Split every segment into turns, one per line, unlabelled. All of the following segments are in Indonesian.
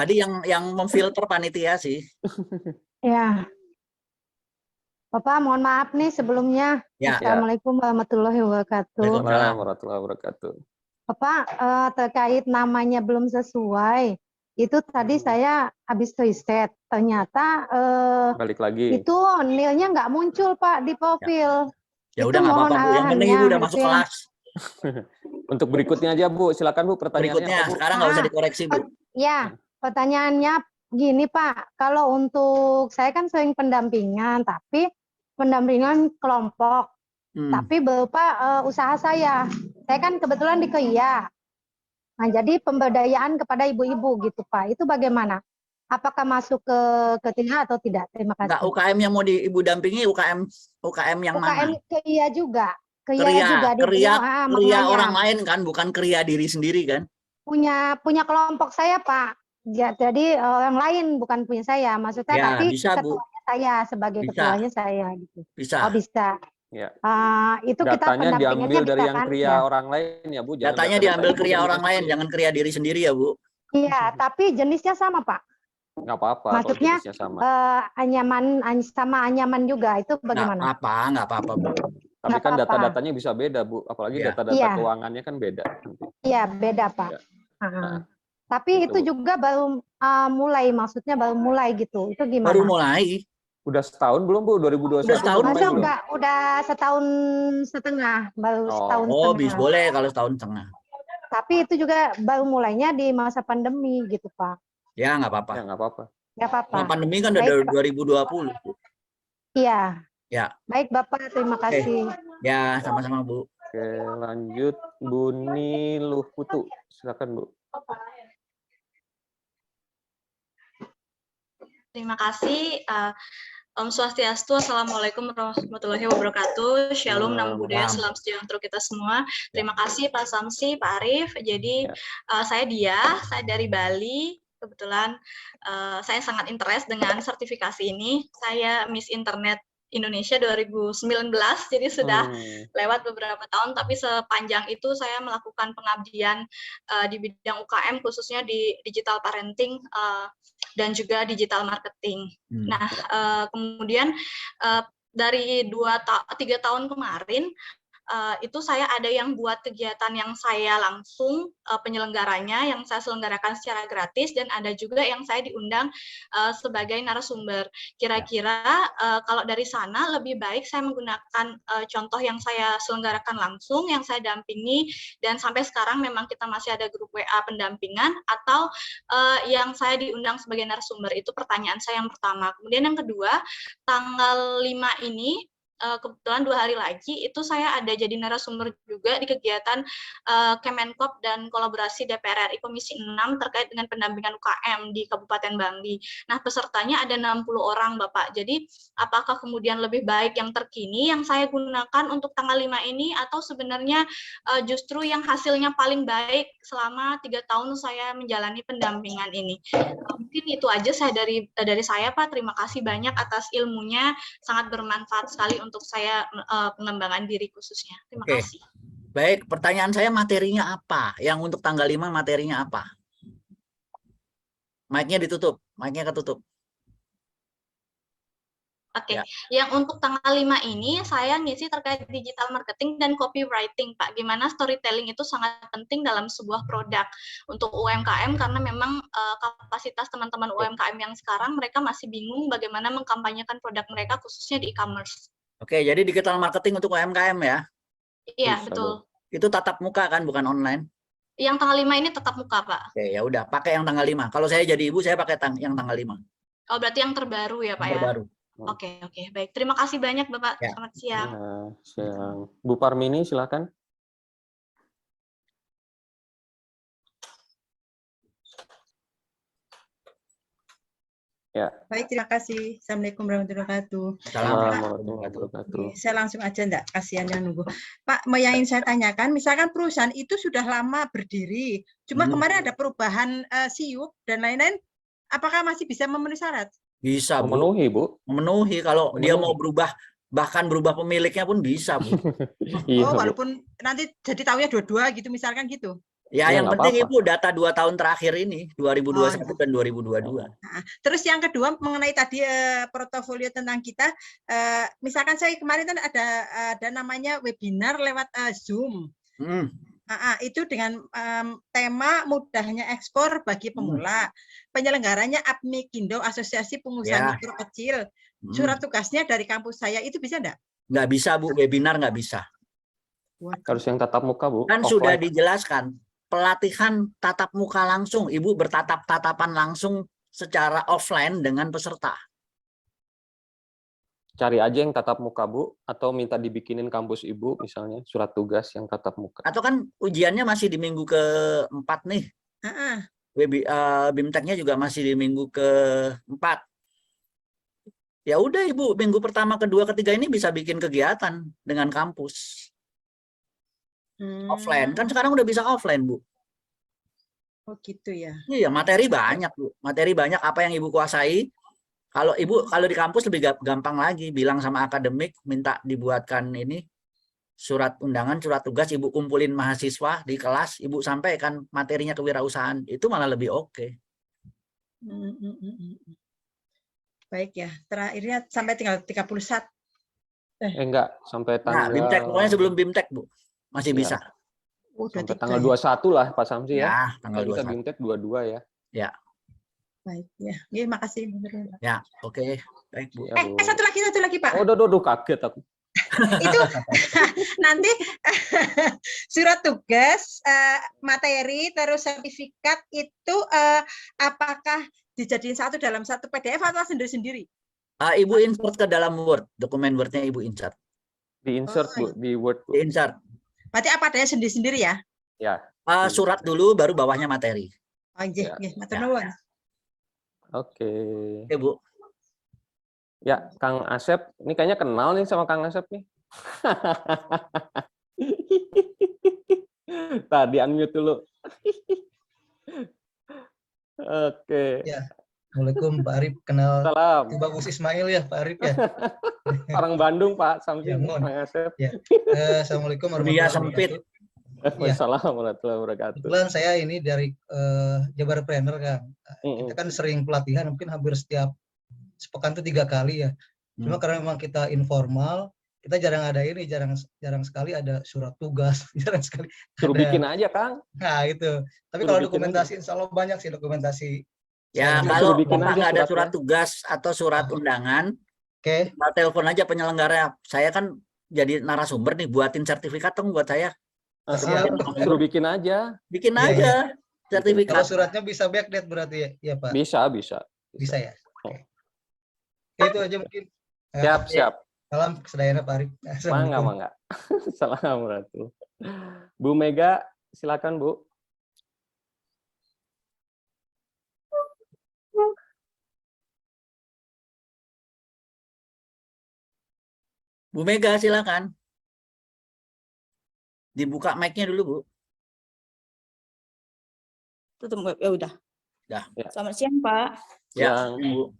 tadi yang memfilter panitia sih.
Ya, Bapak mohon maaf nih sebelumnya.
Ya.
Assalamualaikum warahmatullahi wabarakatuh.
Waalaikumsalam warahmatullahi wabarakatuh.
Bapak, terkait namanya belum sesuai, itu tadi saya habis riset, ternyata
Balik lagi.
itu nilainya nggak muncul Pak di profil.
Ya
Itu
udah nggak
mohon
apa-apa Bu. Yang penting Ibu
arahannya,
udah
itu
masuk
yang-
kelas.
Untuk berikutnya aja Bu, silakan Bu pertanyaannya
Berikutnya
apa, Bu?
sekarang nggak usah dikoreksi Bu.
Ya, pertanyaannya gini Pak, kalau untuk saya kan sering pendampingan, tapi pendampingan kelompok, tapi berupa usaha saya. Saya kan kebetulan di KIA. Nah, jadi pemberdayaan kepada ibu-ibu gitu Pak, itu bagaimana? Apakah masuk ke KIA atau tidak? Terima
Enggak,
kasih.
UKM yang mau Ibu dampingi UKM yang
UKM
mana?
KIA juga.
Kriya
maknanya
orang lain kan, bukan kriya diri sendiri kan?
punya kelompok saya Pak. Ya, jadi orang lain bukan punya saya, maksudnya
Ya,
tapi
bisa, Bu.
ketuanya saya sebagai
Bisa.
ketuanya saya gitu.
Bisa.
Oh bisa.
Ya.
Itu kita
Datanya diambil dari yang
kan?
kriya orang lain ya Bu. Jangan
Datanya
data-data
diambil
Ibu
kriya
yang
orang lain,
dimasukin.
jangan kriya diri sendiri ya Bu.
Iya, tapi jenisnya sama Pak.
Nggak apa-apa.
Maksudnya
kalau jenisnya sama.
anyaman juga itu bagaimana?
Nggak apa-apa Bu.
Tapi
Nggak
kan
apa-apa.
data-datanya bisa beda Bu. Apalagi
Iya.
data-data
Iya.
keuangannya kan beda.
Iya, beda Pak.
Ya.
Tapi
Gitu,
itu juga baru maksudnya baru mulai gitu. Itu gimana?
Baru mulai.
Udah setahun belum Bu? 2021
Udah setahun
mulai
Masa
belum?
udah setahun setengah, baru setahun
Oh,
setengah.
boleh kalau setahun setengah.
Tapi itu juga baru mulainya di masa pandemi gitu Pak.
Ya, nggak apa-apa.
Ya nggak apa-apa.
Nggak apa-apa.
Nah, pandemi kan udah dari 2020. Bu.
Iya.
Ya.
Baik Bapak, terima kasih.
Ya, sama-sama Bu.
Oke, lanjut Buni Luhputu. Silakan Bu.
Terima kasih. Om Swastiastu, Assalamualaikum warahmatullahi wabarakatuh. Shalom, Namo Buddhaya, salam sejahtera untuk kita semua. Terima kasih Pak Samsi, Pak Arif. Jadi saya saya dari Bali. Kebetulan saya sangat interest dengan sertifikasi ini. Saya Miss Internet Indonesia 2019, jadi sudah lewat beberapa tahun, tapi sepanjang itu saya melakukan pengabdian di bidang UKM, khususnya di digital parenting dan juga digital marketing. Nah, kemudian dari 3 tahun kemarin, itu saya ada yang buat kegiatan yang saya langsung penyelenggaranya, yang saya selenggarakan secara gratis, dan ada juga yang saya diundang sebagai narasumber. Kira-kira kalau dari sana lebih baik saya menggunakan contoh yang saya selenggarakan langsung, yang saya dampingi, dan sampai sekarang memang kita masih ada grup WA pendampingan, atau yang saya diundang sebagai narasumber. Itu pertanyaan saya yang pertama. Kemudian yang kedua, tanggal 5 ini, kebetulan 2 hari lagi itu saya ada jadi narasumber juga di kegiatan Kemenkop dan kolaborasi DPR RI Komisi 6 terkait dengan pendampingan UKM di Kabupaten Bangli. Nah, pesertanya ada 60 orang Bapak. Jadi apakah kemudian lebih baik yang terkini yang saya gunakan untuk tanggal 5 ini, atau sebenarnya justru yang hasilnya paling baik selama 3 tahun saya menjalani pendampingan ini? Mungkin itu aja dari saya Pak. Terima kasih banyak atas ilmunya, sangat bermanfaat sekali untuk saya pengembangan diri khususnya. Terima kasih.
Baik, pertanyaan saya materinya apa? Yang untuk tanggal 5 materinya apa? Mic-nya ditutup, mic-nya ketutup.
Oke, yang untuk tanggal 5 ini saya ngisi terkait digital marketing dan copywriting, Pak. Gimana storytelling itu sangat penting dalam sebuah produk untuk UMKM, karena memang kapasitas teman-teman UMKM yang sekarang mereka masih bingung bagaimana mengkampanyekan produk mereka khususnya di e-commerce.
Oke, jadi digital marketing untuk UMKM ya?
Iya, betul.
Itu tatap muka kan, bukan online?
Yang tanggal 5 ini tetap muka, Pak.
Oke, ya udah, pakai yang tanggal 5. Kalau saya jadi ibu, saya pakai yang tanggal 5.
Oh, berarti yang terbaru ya, Pak ya?
Terbaru.
Oke, baik. Terima kasih banyak, Bapak. Selamat siang.
Ya, siang. Bu Parmini, silakan. Ya.
Baik, terima kasih. Assalamualaikum warahmatullahi wabarakatuh.
Assalamualaikum warahmatullahi wabarakatuh.
Saya langsung aja, enggak, kasihan yang nunggu. Pak, yang ingin saya tanyakan, misalkan perusahaan itu sudah lama berdiri, cuma kemarin ada perubahan SIUP dan lain-lain, apakah masih bisa memenuhi syarat?
Bisa, Bu.
Memenuhi, Bu.
Memenuhi, kalau dia mau berubah, bahkan berubah pemiliknya pun bisa, Bu.
Oh, walaupun nanti jadi tahunya dua-dua gitu, misalkan gitu?
Ya,
Ya,
yang
nggak
penting
apa-apa.
Ibu data 2 tahun terakhir ini, 2021 dan 2022.
Nah, terus yang kedua mengenai tadi portofolio tentang kita, misalkan saya kemarin kan ada namanya webinar lewat Zoom. Itu dengan tema mudahnya ekspor bagi pemula. Penyelenggaranya APMIKindo, Asosiasi Pengusaha
Ya.
Mikro Kecil. Surat tugasnya dari kampus saya, itu bisa enggak?
Nggak bisa, Bu. Webinar nggak bisa.
Harus yang tatap muka, Bu.
Kan sudah
Offline.
dijelaskan, pelatihan tatap muka langsung. Ibu bertatap-tatapan langsung secara offline dengan peserta.
Cari aja yang tatap muka, Bu, atau minta dibikinin kampus Ibu misalnya surat tugas yang tatap muka.
Atau kan ujiannya masih di minggu ke-4 nih. BIMTEK-nya juga masih di minggu ke-4. Ya udah Ibu, minggu pertama, kedua, ketiga ini bisa bikin kegiatan dengan kampus. Offline. Kan sekarang udah bisa offline, Bu.
Oh gitu ya.
Iya, materi banyak, Bu. Materi banyak apa yang Ibu kuasai. Kalau Ibu kalau di kampus lebih gampang lagi, bilang sama akademik minta dibuatkan ini surat undangan, surat tugas, Ibu kumpulin mahasiswa di kelas, Ibu sampaikan materinya kewirausahaan. Itu malah lebih oke.
Baik ya. Terakhirnya sampai tinggal 31.
Enggak, sampai
Nah,
tanggal
BIMTEK, pokoknya sebelum BIMTEK, Bu. Masih bisa.
sampai tanggal 21 lah, Pak Samsi ya.
Ya, tanggal
Kita
21.
BIMTEK 22 ya.
Ya.
Baik ya. Terima kasih.
Ya, oke. Baik, Bu.
Ya, Bu.
Satu lagi Pak.
Oh, aduh, kaget aku.
Itu nanti surat tugas, materi, terus sertifikat itu apakah dijadiin satu dalam satu PDF atau sendiri-sendiri?
Ibu insert ke dalam Word. Dokumen Word-nya Ibu insert.
Di-insert, Bu, di Word, Bu.
Di insert.
Berarti apa adanya sendiri-sendiri ya?
Ya.
Surat dulu, baru bawahnya materi.
Oh, iya,
Ya.
matur nuwun.
Oke.
Oke, Bu.
Ya, Kang Asep, ini kayaknya kenal nih sama Kang Asep nih. Tadi unmute dulu. Oke.
Ya, Assalamualaikum Pak Arif, kenal
Salam.
Bagus Ismail ya Pak Arif ya.
Orang Bandung Pak Samsi,
Ya, mohon.
Kang Asep.
Ya. Assalamualaikum
Dunia
warahmatullahi
sempit.
wabarakatuh.
Waalaikumsalam warahmatullahi wabarakatuh.
Kebetulan saya ini dari Jabarpreneur Kang. Kita kan sering pelatihan, mungkin hampir setiap sepekan tuh 3 kali ya. Cuma karena memang kita informal, kita jarang ada ini, jarang sekali ada surat tugas, jarang sekali.
Suruh bikin aja, Kang.
Nah itu. Tapi kalau dokumentasi, insya Allah banyak sih dokumentasi.
Ya, kalau Bapak nggak ada surat tugas atau surat undangan, telepon aja penyelenggara. Saya kan jadi narasumber nih, buatin sertifikat dong buat saya.
Suruh bikin aja.
Bikin aja sertifikat.
Kalau suratnya bisa backdate berarti ya Pak?
Bisa.
Bisa ya? Itu aja mungkin.
Siap.
Salam kesedayana Pak Arif.
Mangga. Assalamualaikum. Bu Mega, silakan Bu.
Bu Mega, silakan. Dibuka mic-nya dulu, Bu.
Tutup, ya udah.
Ya.
Selamat siang, Pak.
Ya, Bu.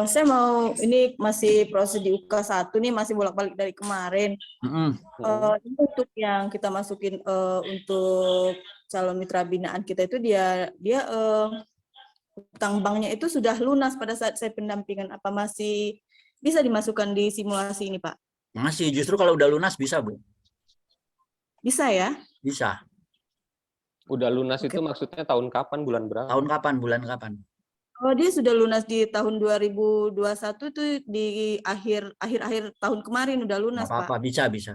Saya mau, ini masih proses di UK1 nih, masih bolak-balik dari kemarin. Ini untuk yang kita masukin untuk calon mitra binaan kita itu dia utang banknya itu sudah lunas pada saat saya pendampingan. Apa masih bisa dimasukkan di simulasi ini, Pak?
Masih, justru kalau udah lunas bisa, Bu.
Bisa ya?
Bisa.
Udah lunas itu maksudnya tahun kapan, bulan berapa?
Tahun kapan, bulan kapan?
Oh, dia sudah lunas di tahun 2021 itu di akhir tahun kemarin udah lunas,
Apa-apa,
Pak.
bisa.
Bisa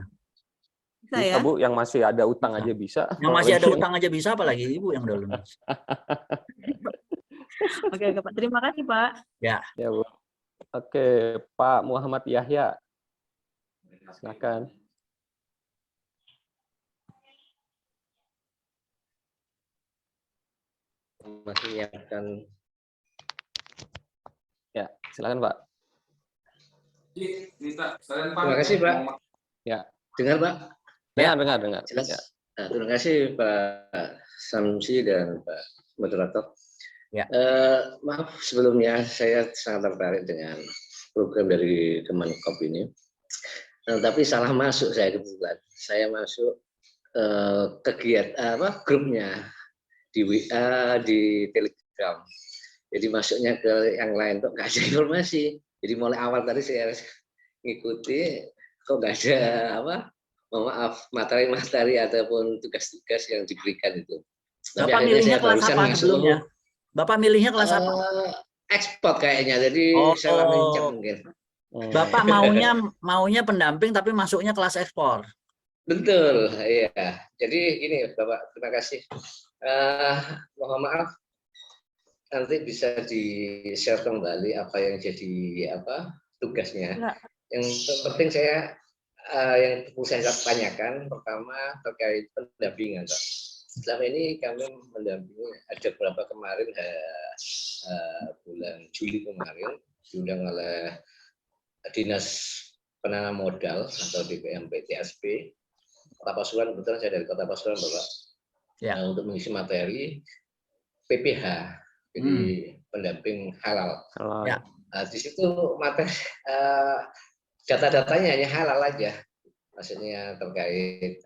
Bisa,
ya?
Bu, yang masih ada utang aja bisa.
Yang masih ada utang aja bisa, apalagi Ibu yang udah lunas.
Oke, Pak. Terima kasih, Pak.
Ya.
Ya, Bu. Oke, Pak Muhammad Yahya. Silakan.
Masih menyiapkan.
Ya, silakan Pak.
Terima kasih Pak.
Ya.
Dengar Pak?
Dengar.
Jelas.
Ya.
Nah, terima kasih Pak Samsi dan Pak Moderator.
Ya.
Maaf sebelumnya saya sangat tertarik dengan program dari Kemenkop ini. Nah, tapi salah masuk saya kebetulan. Saya masuk kegiatan grupnya di WA, di Telegram. Jadi masuknya ke yang lain kok nggak ada informasi. Jadi mulai awal tadi saya harus ngikuti, kok nggak ada mohon maaf, materi-materi ataupun tugas-tugas yang diberikan itu.
Bapak milihnya kelas apa sebelumnya? Bapak milihnya kelas apa?
Ekspor kayaknya, jadi salah mencet mungkin.
Bapak maunya pendamping tapi masuknya kelas ekspor.
Betul, iya. Jadi ini Bapak, terima kasih. Mohon maaf, nanti bisa di-share kembali apa yang jadi tugasnya. Yang penting saya yang perlu saya tanyakan pertama terkait pendampingan, Pak. Selama ini kami mendampingi, ada beberapa kemarin bulan Juli kemarin diundang oleh Dinas Penanaman Modal atau DPM PTSP Kota Pasuruan. Kebetulan saya dari Kota Pasuruan, Bapak, untuk mengisi materi PPH, jadi pendamping halal.
Ya.
Di situ materi data-datanya hanya halal aja, maksudnya terkait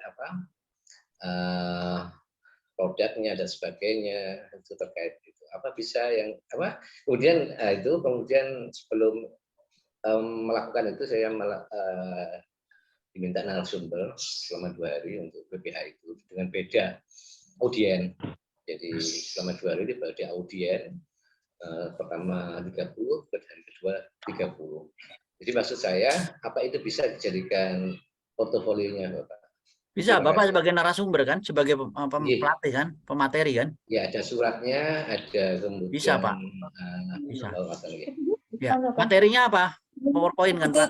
produknya dan sebagainya, itu terkait itu apa bisa yang kemudian kemudian sebelum melakukan itu saya diminta narasumber selama 2 hari untuk PPH itu dengan beda audien. Jadi selama 2 hari di audien, pertama 30, hari kedua 30. Jadi maksud saya, apa itu bisa dijadikan portofolionya, Bapak?
Bisa, Bapak sebagai narasumber kan, sebagai pelatih kan, pemateri kan?
Ya, ada suratnya, ada kemudian.
Bisa, Pak. Bisa. Ya, materinya apa? PowerPoint kan, Pak?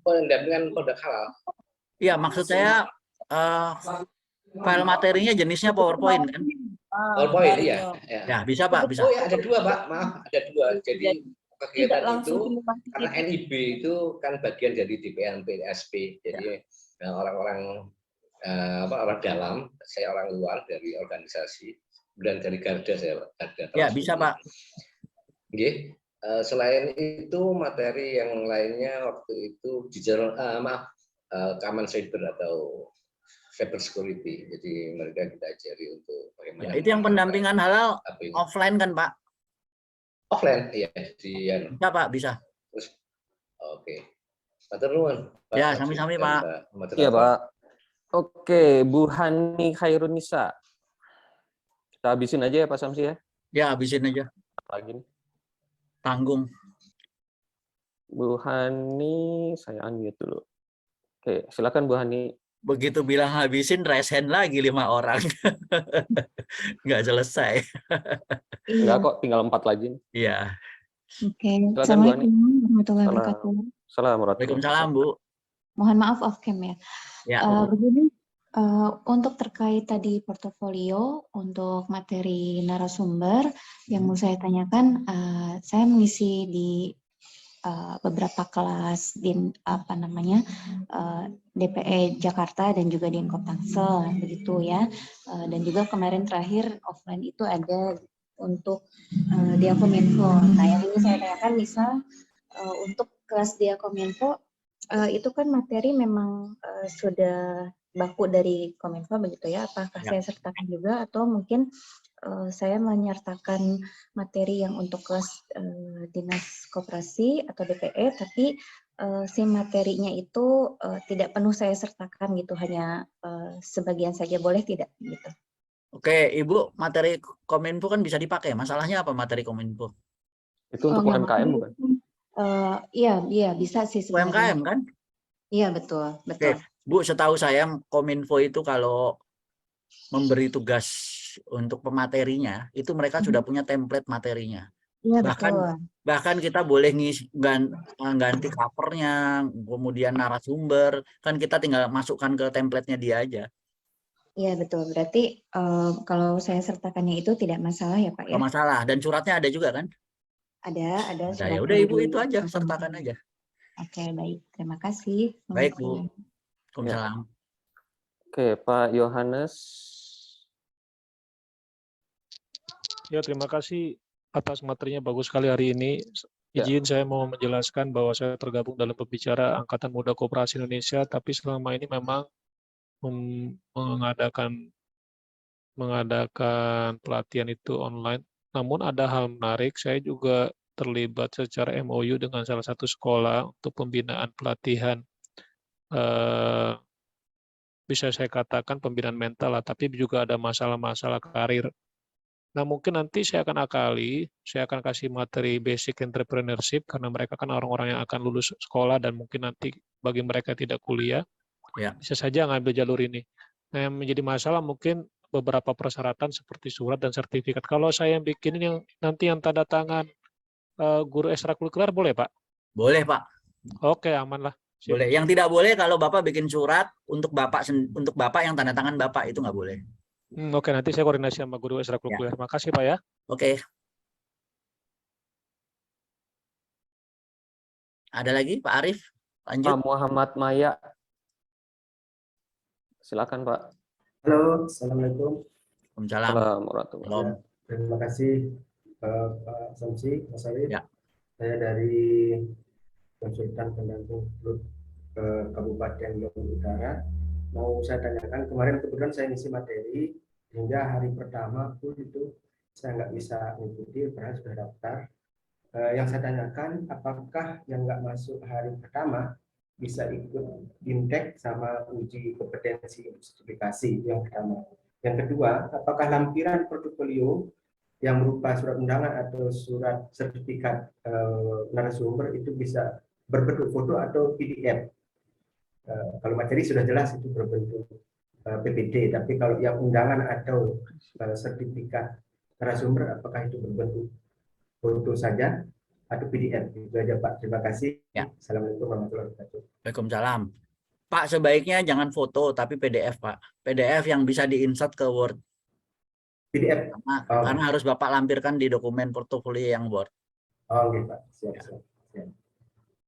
Pendampingan produk halal.
Iya, maksud saya file materinya jenisnya PowerPoint kan?
PowerPoint, iya.
Ya, bisa, Pak, bisa.
Oh ya, ada 2, Pak. Maaf, ada 2. Jadi kegiatan itu karena NIB itu kan bagian dari DPM PTSP. Jadi orang-orang orang dalam, saya orang luar dari organisasi, dan dari Garda saya Garda.
Ya, bisa, Pak.
Oke. Selain itu materi yang lainnya waktu itu digital keamanan cyber atau cyber security. Jadi mereka kita ajari untuk bagaimana.
Ya, itu yang pendampingan halal offline kan, Pak?
Offline, iya.
Bisa, Pak, bisa.
Terus, oke. Matur nuwun.
Ya, sami-sami, Pak.
Iya, Pak. Oke, Bu Hani Khairunisa. Kita habisin aja ya, Pak Samsi ya?
Ya, habisin aja.
Lagi nih.
Tanggung.
Bu Hani, saya unmute dulu. Oke, silakan Bu Hani.
Begitu bilang habisin, raise hand lagi 5 orang. Nggak selesai.
Enggak kok, tinggal 4 lagi.
Iya.
Oke, Assalamualaikum warahmatullahi wabarakatuh.
Waalaikumsalam, Bu.
Mohon maaf off cam ya. Begini, untuk terkait tadi portofolio, untuk materi narasumber yang mau saya tanyakan, saya mengisi di beberapa kelas di DPE Jakarta dan juga di Inkop Tangsel begitu ya. Dan juga kemarin terakhir offline itu ada untuk Diakominfo. Nah, yang ini saya tanyakan misal untuk kelas Diakominfo itu kan materi memang sudah baku dari Kominfo begitu ya. Apakah saya sertakan juga atau mungkin saya menyertakan materi yang untuk kelas Dinas Koperasi atau DPE, tapi si materinya itu tidak penuh saya sertakan gitu, hanya sebagian saja, boleh tidak gitu?
Oke, Ibu, materi Kominfo kan bisa dipakai. Masalahnya apa materi Kominfo?
Itu untuk UMKM bukan?
Iya, bisa sih sebenarnya.
UMKM kan?
Iya, betul.
Oke, Bu, setahu saya Kominfo itu kalau memberi tugas untuk pematerinya, itu mereka sudah punya template materinya.
Iya,
bahkan kita boleh ganti covernya, kemudian narasumber, kan kita tinggal masukkan ke template-nya dia aja.
Iya, betul. Berarti kalau saya sertakannya itu tidak masalah ya, Pak ya?
Tidak masalah, dan suratnya ada juga kan?
Ada
ya udah Ibu itu aja, sertakan aja.
Oke, baik. Terima kasih.
Baik, Bu. Waalaikumsalam.
Oke, Pak Yohanes.
Ya, terima kasih atas materinya, bagus sekali hari ini. Izin saya mau menjelaskan bahwa saya tergabung dalam pembicara Angkatan Muda Koperasi Indonesia, tapi selama ini memang mengadakan pelatihan itu online. Namun ada hal menarik, saya juga terlibat secara MOU dengan salah satu sekolah untuk pembinaan pelatihan, bisa saya katakan pembinaan mental lah, tapi juga ada masalah-masalah karir. Nah, mungkin nanti saya akan saya akan kasih materi basic entrepreneurship, karena mereka kan orang-orang yang akan lulus sekolah dan mungkin nanti bagi mereka tidak kuliah, bisa saja ngambil jalur ini. Nah, yang menjadi masalah mungkin beberapa persyaratan seperti surat dan sertifikat. Kalau saya yang bikin yang nanti yang tanda tangan guru ekstrakurikuler boleh, Pak?
Boleh, Pak.
Oke, aman lah.
Boleh. Yang tidak boleh kalau Bapak bikin surat untuk Bapak yang tanda tangan Bapak, itu nggak boleh.
Oke, nanti saya koordinasi sama guru ekstrakurikuler. Makasih, Pak ya.
Oke. Ada lagi, Pak Arif? Lanjut.
Pak Muhammad Maya. Silakan, Pak.
Halo, Assalamualaikum.
Waalaikumsalam.
Warahmatullahi.
Terima kasih Pak Samsi, Mas Arif.
Ya.
Saya dari konsultan pendamping Kabupaten Lombok Utara. Mau saya tanyakan, kemarin kebetulan saya ngisi materi, hingga hari pertama pun itu saya nggak bisa mengikuti, karena sudah daftar. Yang saya tanyakan, apakah yang nggak masuk hari pertama bisa ikut BIMTEK sama uji kompetensi sertifikasi yang pertama. Yang kedua, apakah lampiran portofolio yang berupa surat undangan atau surat sertifikat narasumber itu bisa berbentuk foto atau PDF? Kalau materi sudah jelas itu berbentuk PPT, tapi kalau yang undangan atau sertifikat narasumber, apakah itu berbentuk foto saja atau PDF? Itu aja, Pak. Terima kasih.
Ya.
Assalamualaikum warahmatullahi wabarakatuh.
Waalaikumsalam. Pak, sebaiknya jangan foto tapi PDF, Pak. PDF yang bisa diinsert ke Word.
PDF.
Karena harus Bapak lampirkan di dokumen portofolio yang Word.
Oh, gitu, Pak. Siap, siap.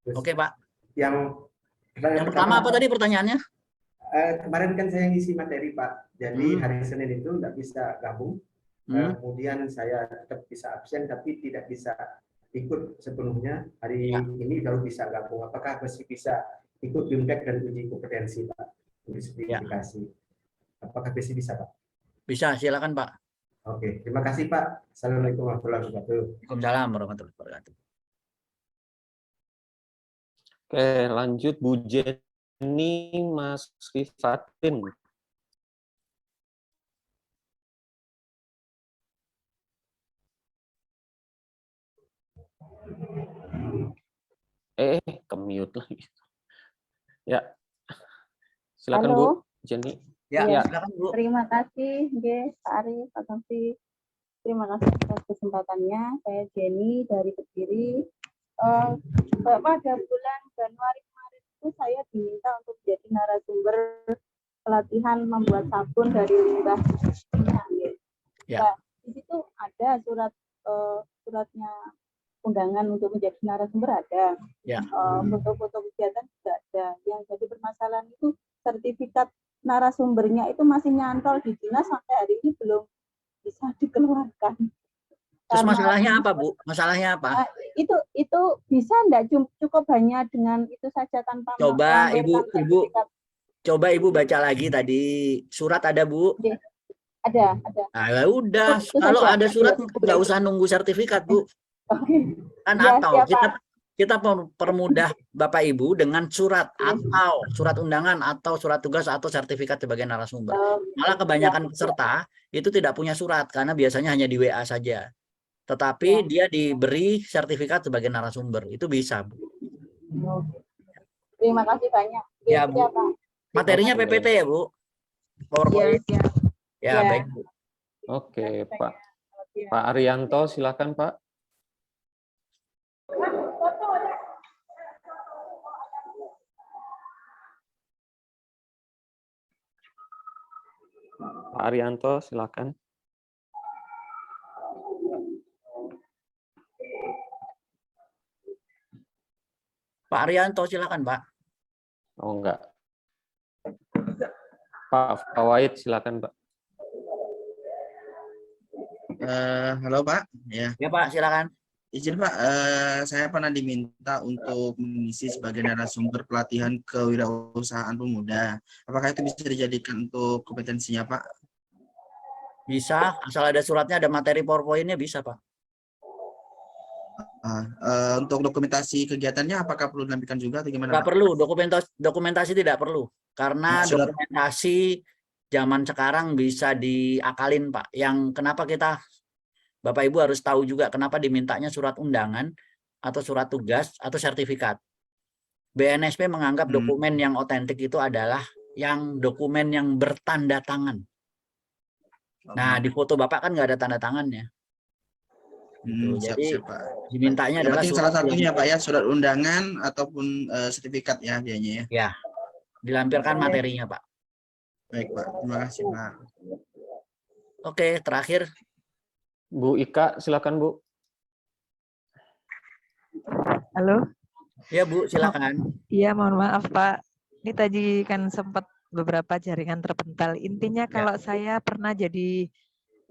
Terus,
oke, Pak.
Yang
pertama apa tadi pertanyaannya?
Kemarin kan saya ngisi materi, Pak. Jadi hari Senin itu nggak bisa gabung. Kemudian saya tetap bisa absen tapi tidak bisa ikut sepenuhnya. Hari ini baru bisa gabung. Apakah masih bisa ikut BIMTEK dan uji kompetensi, Pak? Uji sertifikasi. Apakah masih bisa, Pak?
Bisa, silakan, Pak.
Oke, terima kasih, Pak. Assalamualaikum warahmatullahi wabarakatuh.
Waalaikumsalam warahmatullahi wabarakatuh.
Oke, lanjut Bu Jenny Mas Rifatin. Ke-mute lagi. Ya. Silakan
Halo.
Bu Jenny.
Ya,
Ya,
silakan Bu.
terima kasih, Pak Arif, Pak Samsi. Terima kasih atas kesempatannya. Saya Jenny dari Kediri. Pada bulan Januari kemarin itu saya diminta untuk menjadi narasumber pelatihan membuat sabun dari limbah minyak.
Ya.
Nah, di situ ada suratnya undangan untuk menjadi narasumber ada.
Ya.
Foto-foto kegiatan juga ada. Yang jadi permasalahan itu sertifikat narasumbernya itu masih nyantol di dinas sampai hari ini belum bisa dikeluarkan.
Terus masalahnya apa, Bu? Masalahnya apa?
Itu bisa enggak cukup hanya dengan itu saja tanpa
Coba Ibu baca lagi tadi. Surat ada, Bu?
Ada.
Nah, udah. Kalau ada surat nggak usah nunggu sertifikat, Bu. Kan
Ya,
atau kita permudah Bapak Ibu dengan surat atau surat undangan atau surat tugas atau sertifikat sebagai narasumber. Malah kebanyakan peserta itu tidak punya surat karena biasanya hanya di WA saja. Tetapi dia diberi sertifikat sebagai narasumber. Itu bisa, Bu.
Terima kasih banyak.
Ya, Bu. Materinya PPT ya, Bu? PowerPoint. Ya, baik, Bu.
Oke, Pak Arianto, silakan, Pak. Pak Arianto, silakan.
Pak Arianto, silakan, Pak.
Oh, enggak. Pak Fawaid, silakan, Pak.
Halo, Pak. Ya,
Pak, silakan.
izin Pak, saya pernah diminta untuk mengisi sebagai narasumber pelatihan kewirausahaan pemuda. Apakah itu bisa dijadikan untuk kompetensinya Pak?
Bisa, asal ada suratnya, ada materi PowerPoint-nya bisa Pak.
Untuk dokumentasi kegiatannya apakah perlu dinampilkan juga atau gimana?
Nggak perlu, dokumentasi tidak perlu. Karena
Surat.
dokumentasi zaman sekarang bisa diakalin Pak. Yang kenapa kita, Bapak Ibu harus tahu juga kenapa dimintanya surat undangan atau surat tugas atau sertifikat. BNSP menganggap dokumen yang otentik itu adalah yang dokumen yang bertanda tangan. Nah, di foto Bapak kan nggak ada tanda tangannya. Jadi dimintanya adalah
salah satunya Pak ya, surat undangan ataupun sertifikat ya biayanya ya.
Ya, dilampirkan materinya Pak.
Baik Pak, terima kasih Pak.
Oke, terakhir
Bu Ika, silakan Bu.
Halo.
Ya Bu, silakan.
Iya, mohon maaf Pak. Ini tadi kan sempat beberapa jaringan terpental. Intinya kalau saya pernah jadi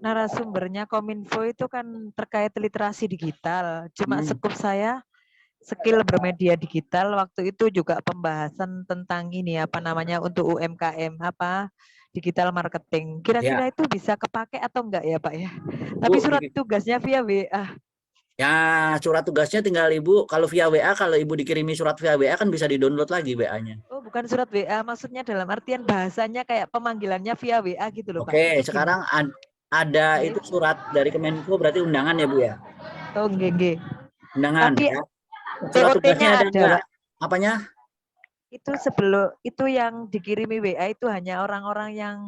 narasumbernya Kominfo itu kan terkait literasi digital. Cuma sekup saya skill bermedia digital. Waktu itu juga pembahasan tentang ini apa namanya untuk UMKM apa digital marketing. Kira-kira itu bisa kepake atau enggak ya Pak ya? Tapi surat tugasnya via WA.
Ya, surat tugasnya tinggal Ibu, kalau via WA, kalau Ibu dikirimi surat via WA kan bisa di-download lagi WA-nya.
Oh, bukan surat WA, maksudnya dalam artian bahasanya kayak pemanggilannya via WA gitu loh Pak.
Oke, sekarang ada itu surat dari Kemenko berarti undangan ya Bu ya?
Oh, nggih.
Undangan
Tapi
ya. Surat tugasnya ada enggak?
Pak.
Apanya?
Itu sebelum itu yang dikirimi WA itu hanya orang-orang yang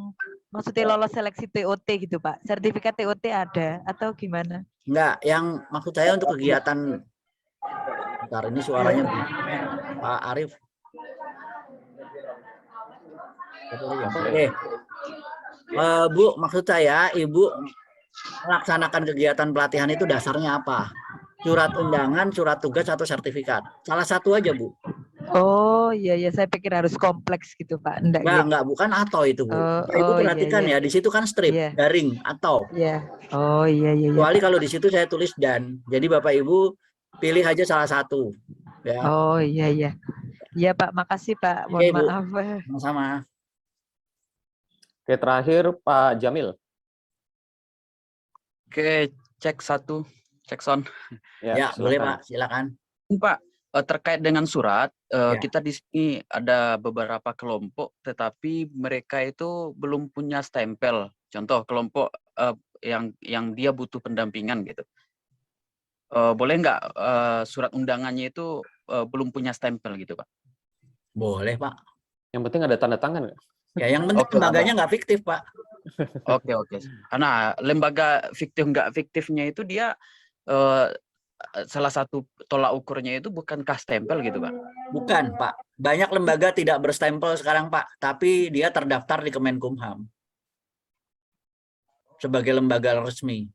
maksudnya lolos seleksi TOT gitu Pak. Sertifikat TOT ada atau gimana?
Enggak, yang maksud saya untuk kegiatan. Bentar, ini suaranya Pak Arif. Oke. Bu, maksud saya Ibu melaksanakan kegiatan pelatihan itu dasarnya apa? Surat undangan, surat tugas atau sertifikat? Salah satu aja Bu.
Oh iya saya pikir harus kompleks gitu Pak.
Enggak, bukan atau itu Bu. Ibu perhatikan ya, di situ kan strip, garing, atau.
Iya. Oh iya.
Kecuali kalau di situ saya tulis dan. Jadi Bapak Ibu pilih aja salah satu. Ya.
Oh iya. Iya Pak, makasih Pak. Mohon maaf.
Sama-sama.
Oke, terakhir Pak Jamil.
Oke, cek sound.
Ya boleh Pak, silakan.
Pak, terkait dengan surat, kita di sini ada beberapa kelompok, tetapi mereka itu belum punya stempel. Contoh kelompok yang dia butuh pendampingan gitu. Boleh nggak surat undangannya itu belum punya stempel gitu Pak?
Boleh Pak.
Yang penting ada tanda tangan nggak?
Ya yang penting lembaganya nggak fiktif Pak.
Oke. Karena lembaga fiktif nggak fiktifnya itu dia salah satu tolak ukurnya itu bukankah stempel gitu Pak?
Bukan Pak. Banyak lembaga tidak berstempel sekarang Pak, tapi dia terdaftar di Kemenkumham sebagai lembaga resmi.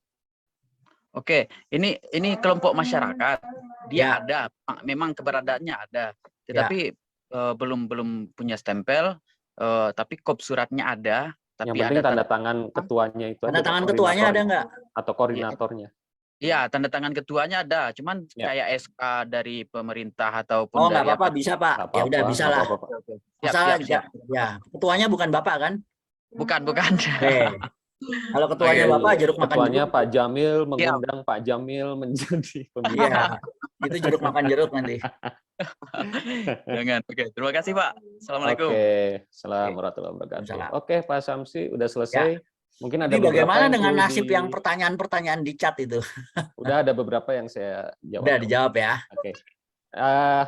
Oke, ini kelompok masyarakat, dia ada, memang keberadaannya ada, tetapi belum punya stempel, tapi kop suratnya ada. Tapi
yang penting
ada
tanda tangan ketuanya itu.
Tanda tangan ketuanya ada nggak?
Atau koordinatornya?
Iya, tanda tangan ketuanya ada, cuman kayak SK dari pemerintah ataupun
oh nggak apa-apa, bisa Pak. Ya udah bisa lah.
Siap.
Ya, ketuanya bukan Bapak kan?
Bukan.
Kalau ketuanya Bapak jeruk makan
ketuanya
jeruk.
Pak Jamil mengundang Pak Jamil menjadi
pembicara. Itu jeruk makan jeruk nanti.
Jangan. Oke, terima kasih Pak. Assalamualaikum.
Oke, assalamualaikum warahmatullahi wabarakatuh. Oke, Pak Samsi udah selesai. Mungkin ada
bagaimana dengan nasib yang pertanyaan-pertanyaan di chat itu?
Udah ada beberapa yang saya jawab.
Udah dijawab ya.
Oke.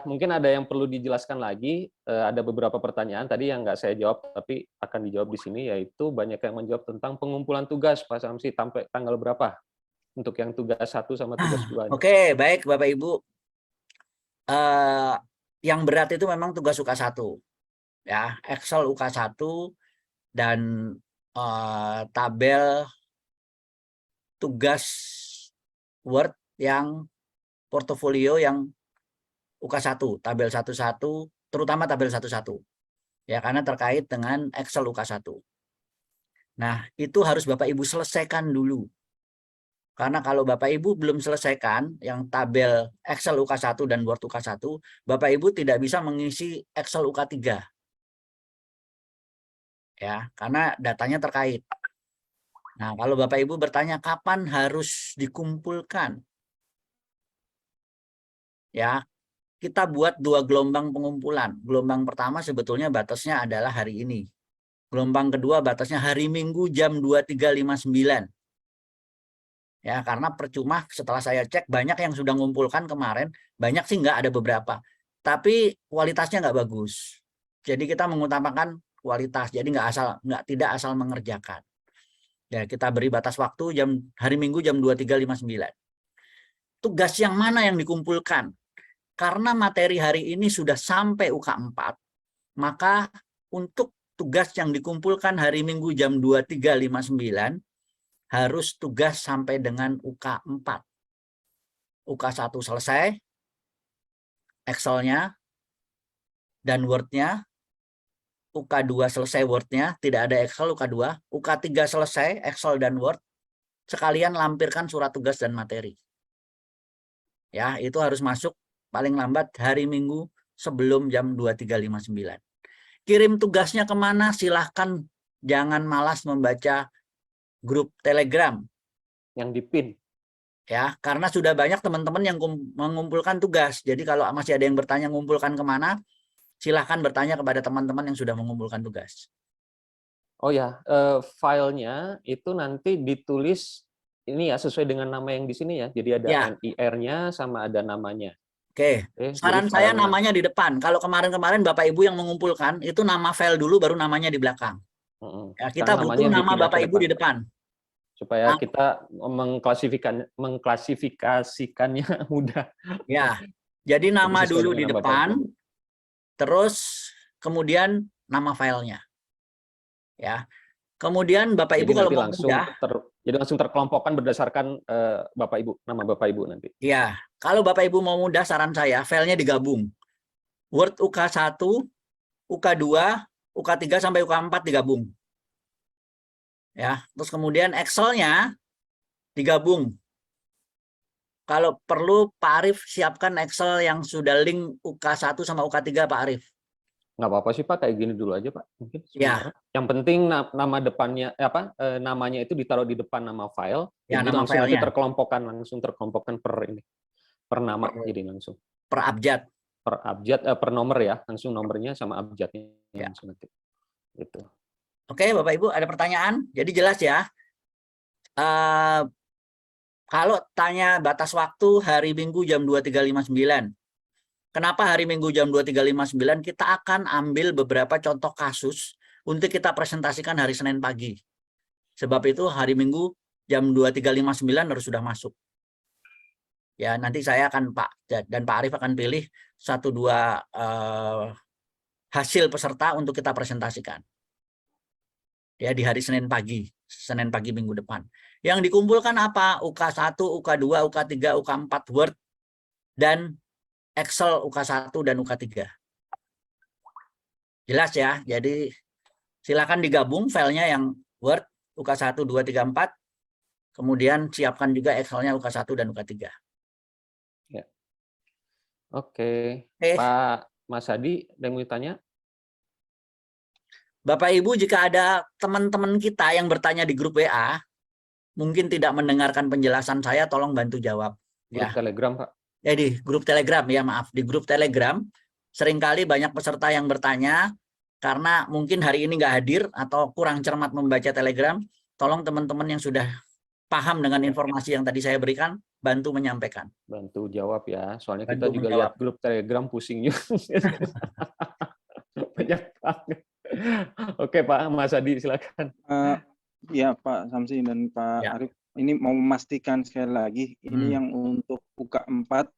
Mungkin ada yang perlu dijelaskan lagi. Ada beberapa pertanyaan tadi yang nggak saya jawab, tapi akan dijawab di sini, yaitu banyak yang menjawab tentang pengumpulan tugas, Pak Samsi, sampai tanggal berapa untuk yang tugas 1 sama tugas 2.
Oke, baik Bapak Ibu. Yang berat itu memang tugas UK1, ya, Excel UK1 dan tabel tugas Word yang portofolio yang UK1, tabel 11, terutama tabel 11. Ya, karena terkait dengan Excel UK1. Nah, itu harus Bapak Ibu selesaikan dulu. Karena kalau Bapak Ibu belum selesaikan yang tabel Excel UK1 dan Word UK1, Bapak Ibu tidak bisa mengisi Excel UK3. Ya, karena datanya terkait. Nah, kalau Bapak Ibu bertanya kapan harus dikumpulkan? Ya, kita buat 2 gelombang pengumpulan. Gelombang pertama sebetulnya batasnya adalah hari ini. Gelombang kedua batasnya hari Minggu jam 23.59. Ya, karena percuma setelah saya cek banyak yang sudah mengumpulkan kemarin, banyak sih nggak, ada beberapa. Tapi kualitasnya nggak bagus. Jadi kita mengutamakan kualitas, jadi tidak asal mengerjakan. Ya, kita beri batas waktu hari Minggu jam 23.59. Tugas yang mana yang dikumpulkan? Karena materi hari ini sudah sampai UK4, maka untuk tugas yang dikumpulkan hari Minggu jam 23.59 harus tugas sampai dengan UK4. UK1 selesai, Excel-nya dan Word-nya. UK2 selesai Word-nya, tidak ada Excel UK2. UK3 selesai Excel dan Word, sekalian lampirkan surat tugas dan materi. Ya, itu harus masuk paling lambat hari Minggu sebelum jam 23.59. Kirim tugasnya kemana? Silahkan jangan malas membaca grup Telegram.
Yang di-pin.
Ya, karena sudah banyak teman-teman yang mengumpulkan tugas. Jadi kalau masih ada yang bertanya mengumpulkan kemana, silahkan bertanya kepada teman-teman yang sudah mengumpulkan tugas.
Oh ya, filenya itu nanti ditulis ini ya sesuai dengan nama yang di sini ya. Jadi ada
ya.
NIR-nya sama ada namanya.
Oke, saran saya namanya di depan. Kalau kemarin-kemarin Bapak Ibu yang mengumpulkan, itu nama file dulu baru namanya di belakang. Ya, kita butuh nama Bapak Ibu di depan.
Supaya kita mengklasifikasikannya mudah.
Ya, jadi nama dulu di depan. Terus kemudian nama filenya, ya. Kemudian Bapak Ibu kalau mau mudah,
jadi langsung terkelompokkan berdasarkan Bapak Ibu, nama Bapak Ibu nanti.
Ya, kalau Bapak Ibu mau mudah, saran saya filenya digabung. Word UK1, UK2, UK3 sampai UK4 digabung. Ya, terus kemudian Excel-nya digabung. Kalau perlu Pak Arief siapkan Excel yang sudah link UK1 sama UK3 Pak Arief.
Nggak apa-apa sih Pak, kayak gini dulu aja Pak. Mungkin
ya.
Yang penting nama depannya namanya itu ditaruh di depan nama file.
Ya,
jadi
nama
langsung
filenya.
langsung terkelompokkan per nama, jadi langsung.
Per abjad.
Per nomor ya, langsung nomornya sama abjadnya
ya.
Langsung nanti. Gitu.
Oke Bapak Ibu, ada pertanyaan? Jadi jelas ya. Kalau tanya batas waktu hari Minggu jam 23.59. Kenapa hari Minggu jam 23.59? Kita akan ambil beberapa contoh kasus untuk kita presentasikan hari Senin pagi. Sebab itu hari Minggu jam 23.59 harus sudah masuk. Ya, nanti saya akan Pak Arief akan pilih 1-2 hasil peserta untuk kita presentasikan. Ya, di hari Senin pagi minggu depan. Yang dikumpulkan apa? UK1, UK2, UK3, UK4 Word, dan Excel UK1 dan UK3. Jelas ya? Jadi silakan digabung filenya yang Word, UK1, 2, 3, 4. Kemudian siapkan juga Excel-nya UK1 dan UK3.
Ya. Oke. Pak Mas Hadi, ada yang mau ditanya?
Bapak Ibu, jika ada teman-teman kita yang bertanya di grup WA, mungkin tidak mendengarkan penjelasan saya, tolong bantu jawab.
Grup Telegram, Pak.
Ya, di grup Telegram, ya maaf. Di grup Telegram, seringkali banyak peserta yang bertanya, karena mungkin hari ini nggak hadir atau kurang cermat membaca Telegram, tolong teman-teman yang sudah paham dengan informasi yang tadi saya berikan, bantu menyampaikan.
Bantu jawab ya, soalnya
Bantu
kita juga
menjawab.
lihat grup Telegram pusing juga. Banyak banget. Oke Pak Mas Hadi, silakan.
Ya Pak Samsi dan Pak Arief, ini mau memastikan sekali lagi, ini yang untuk UK4,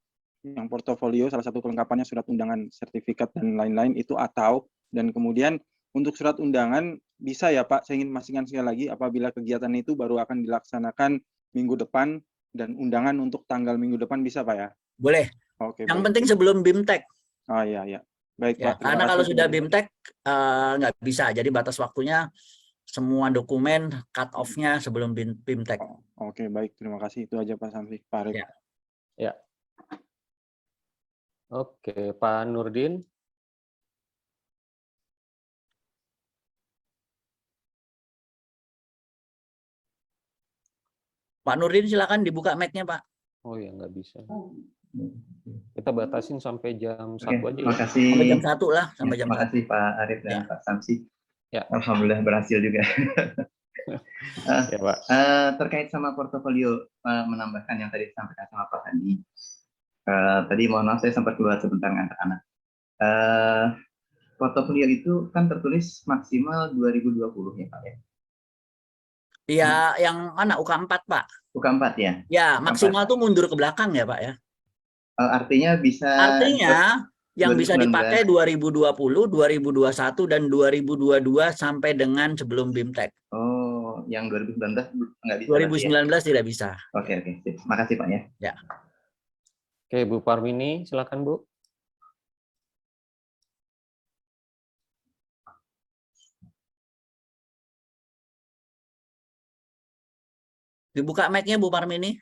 yang portofolio, salah satu kelengkapannya surat undangan, sertifikat, dan lain-lain, itu atau, dan kemudian untuk surat undangan, bisa ya Pak, saya ingin memastikan sekali lagi, apabila kegiatan itu baru akan dilaksanakan minggu depan, dan undangan untuk tanggal minggu depan bisa Pak ya?
Boleh.
Oke,
yang
baik.
penting sebelum BIMTEK.
Iya. Baik
Ya,
Pak.
karena kalau sudah BIMTEK nggak bisa, jadi batas waktunya semua dokumen cut off-nya sebelum BIMTEK.
Oke, baik. Terima kasih. Itu aja Pak Samsi. Pak Arif.
Ya. Oke, Pak Nurdin.
Pak Nurdin, silakan dibuka mic-nya, Pak.
Oh ya, nggak bisa. Kita batasin sampai jam 1 aja.
Terima kasih.
Sampai jam 1 lah, sampai jam 1.
Terima kasih Pak Arif dan Pak Samsi.
Ya.
Alhamdulillah berhasil juga.
Ya, Pak.
Terkait sama portofolio, menambahkan yang tadi disampaikan sama Pak Hadi. Tadi mohon maaf saya sempat keluar sebentar ngantar anak. Portofolio itu kan tertulis maksimal 2020 ya Pak ya?
Iya, yang mana UK4, Pak?
UK4 ya?
Ya, maksimal tuh mundur ke belakang ya, Pak ya?
Artinya bisa...
Artinya yang
2019.
bisa dipakai 2020, 2021, dan 2022 sampai dengan sebelum BIMTEK.
Oh, yang 2019 nggak bisa?
2019
ya?
tidak bisa.
Oke. Terima kasih Pak ya.
Ya.
Oke, Bu Parmini, silakan Bu.
Dibuka mic-nya Bu Parmini.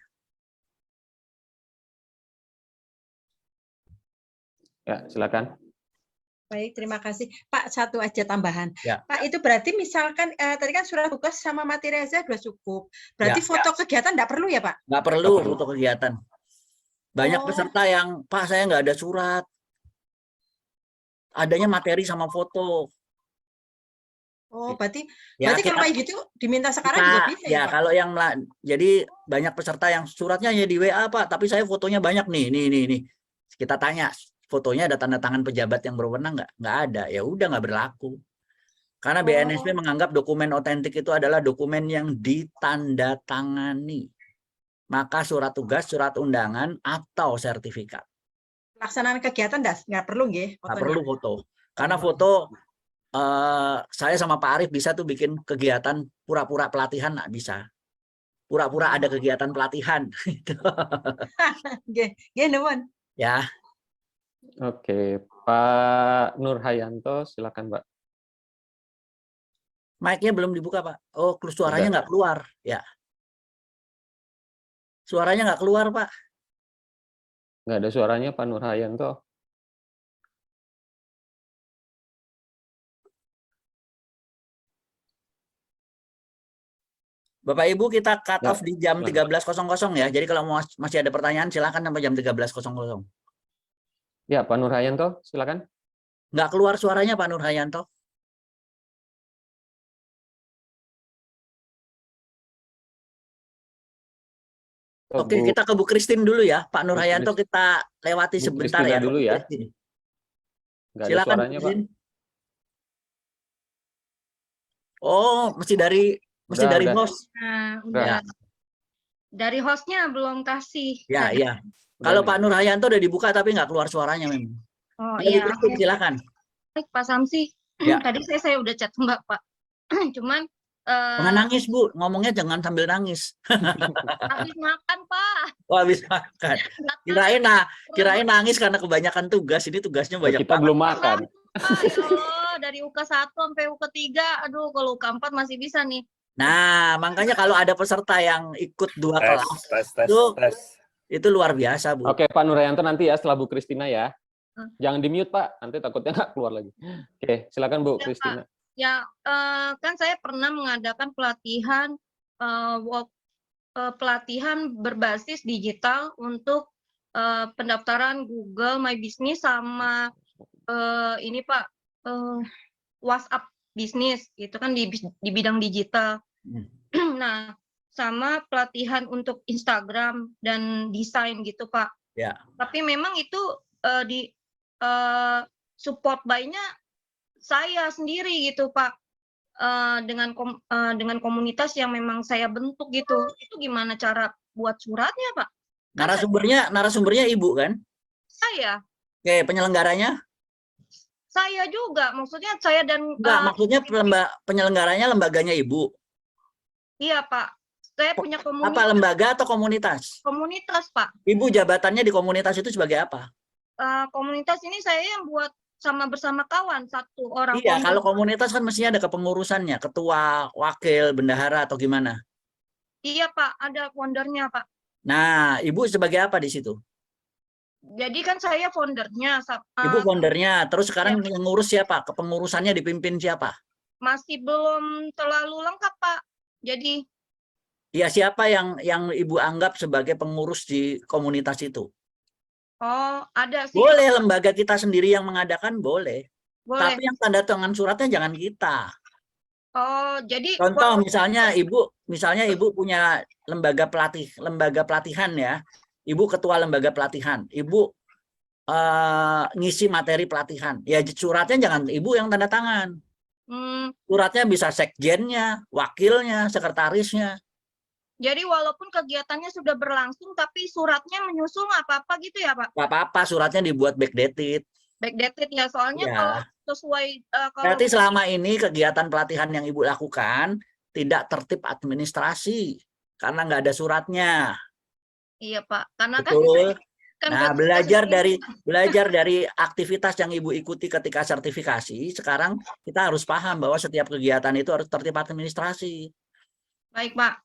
Ya, silakan.
Baik, terima kasih. Pak, satu aja tambahan.
Ya.
Pak, itu berarti misalkan tadi kan surat tugas sama materi aja sudah cukup. Berarti
Ya.
foto kegiatan enggak perlu ya, Pak?
Nggak perlu foto kegiatan. Banyak peserta yang, Pak, saya nggak ada surat. Adanya materi sama foto.
Oh, berarti
Ya,
kalau kayak gitu diminta sekarang juga bisa ya, Pak?
Kalau yang jadi banyak peserta yang suratnya hanya di WA, Pak, tapi saya fotonya banyak nih. Kita tanya, fotonya ada tanda tangan pejabat yang berwenang nggak? Nggak ada. Ya udah nggak berlaku. Karena BNSP menganggap dokumen otentik itu adalah dokumen yang ditandatangani. Maka surat tugas, surat undangan, atau sertifikat.
Pelaksanaan kegiatan nggak perlu nggih?
Nggak perlu foto. Karena foto saya sama Pak Arif bisa tuh bikin kegiatan pura-pura pelatihan, nggak bisa. Pura-pura ada kegiatan pelatihan.
Nuwun.
Ya.
Oke, Pak Nur Hayanto, silakan Pak.
Mic-nya belum dibuka, Pak. Oh, suaranya nggak keluar. Ya. Suaranya nggak keluar, Pak.
Nggak ada suaranya, Pak Nur Hayanto.
Bapak Ibu, kita cut off di jam 13.00 ya. Jadi kalau masih ada pertanyaan, silakan sampai jam 13.00.
Ya, Pak Nur Hayanto, silakan.
Nggak keluar suaranya, Pak Nur Hayanto. Oke, kita ke Bu Christine dulu ya. Pak Nur Hayanto kita lewati sebentar ya.
Dulu ya. Nggak ada
Silakan,
suaranya, Pak.
Oh, mesti dari host.
Nah, udah. Dari hostnya belum kasih.
Ya. Kalau Pak Nur Hayanto udah dibuka tapi nggak keluar suaranya memang.
Oh
iya.
Silakan. Baik, Pak Samsi.
Ya.
Tadi saya udah chat Mbak, Pak. Cuman
jangan nangis, Bu. Ngomongnya jangan sambil nangis.
habis makan, Pak.
Oh, habis makan. Kirain nangis karena kebanyakan tugas. Ini tugasnya banyak.
Kita belum makan.
Oh, dari UK1 sampai UK3. Aduh, kalau UK4 masih bisa nih.
Nah, makanya kalau ada peserta yang ikut 2 kelas, itu luar biasa, Bu.
Oke, Pak Nur Hayanto nanti ya setelah Bu Kristina ya. Jangan di-mute, Pak. Nanti takutnya nggak keluar lagi. Oke, silakan Bu Kristina.
Ya, kan saya pernah mengadakan pelatihan pelatihan berbasis digital untuk pendaftaran Google My Business sama ini Pak WhatsApp Business itu kan di bidang digital. Nah, sama pelatihan untuk Instagram dan desain gitu Pak.
Ya.
Tapi memang itu support by-nya saya sendiri gitu Pak, dengan komunitas yang memang saya bentuk gitu. Itu gimana cara buat suratnya Pak?
Narasumbernya Ibu kan?
Saya.
Oke, penyelenggaranya?
Saya juga, maksudnya saya dan
maksudnya penyelenggaranya lembaganya Ibu.
Iya Pak, saya punya komunitas.
Apa lembaga atau komunitas?
Komunitas Pak.
Ibu jabatannya di komunitas itu sebagai apa?
Komunitas ini saya yang buat sama bersama kawan satu orang
Iya,
founder.
kalau komunitas kan mestinya ada kepengurusannya, ketua, wakil, bendahara atau gimana?
Iya Pak, ada foundernya Pak.
Nah, Ibu sebagai apa di situ?
Jadi kan saya foundernya.
Ibu foundernya, terus sekarang
ya.
yang ngurus siapa? Kepengurusannya dipimpin siapa?
Masih belum terlalu lengkap Pak. Jadi
Ya, siapa yang Ibu anggap sebagai pengurus di komunitas itu?
oh ada sih.
Boleh, lembaga kita sendiri yang mengadakan boleh.
Boleh.
Tapi yang tanda tangan suratnya jangan kita.
Oh, jadi
Contoh misalnya Ibu punya lembaga pelatihan ya. Ibu ketua lembaga pelatihan. Ibu ngisi materi pelatihan. Ya suratnya jangan Ibu yang tanda tangan. Suratnya bisa sekjennya, wakilnya, sekretarisnya.
Jadi walaupun kegiatannya sudah berlangsung, tapi suratnya menyusul nggak apa-apa gitu ya Pak?
Nggak apa-apa, suratnya dibuat backdated.
Backdated ya, soalnya
Ya.
kalau sesuai kalau
Berarti selama ini kegiatan pelatihan yang Ibu lakukan tidak tertib administrasi karena nggak ada suratnya.
iya Pak, karena
Betul.
kan
Nah, belajar dari aktivitas yang Ibu ikuti ketika sertifikasi, sekarang kita harus paham bahwa setiap kegiatan itu harus tertib administrasi.
baik Pak.